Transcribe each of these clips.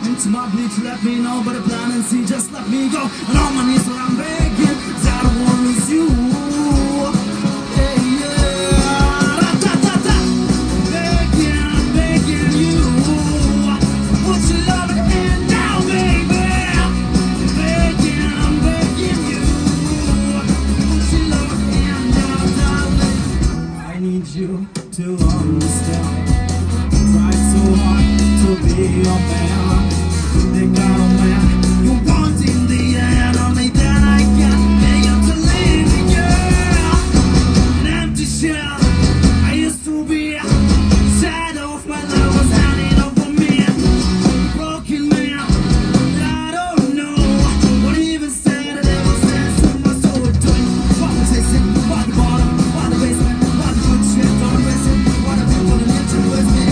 into my bleach, let me know. But the plan and see, just let me go. And on my knees, where I'm begging, 'cause I don't wanna lose you. Yeah, yeah. Ra-ta-ta-ta. Begging, begging you. Put your loving hand down, baby. Begging, I'm begging you. Put your loving hand down, darling. I need you to understand. Tried so hard to be your man. Think I'm a man you want in the end. Only then I can get you to leave me, girl. An empty shell I used to be. Shadow of my love was hanging over me. Broken man that I don't know what even said. And it was dancing my soul doing. What was chasing? What the bottom? What the basement? What the good shit? Don't erase it. What have you done to get you with me?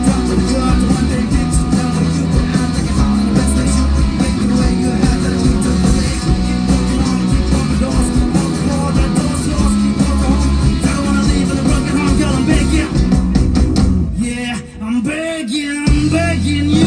Drop the gun, one day get you down with you. And take it on the best that you can make the way you have that you took the lead. Keep walking on, keep walking doors. Walk the floor, that door's yours. Keep walking home. I don't wanna leave in a broken heart, girl. I'm begging. Yeah, I'm begging you.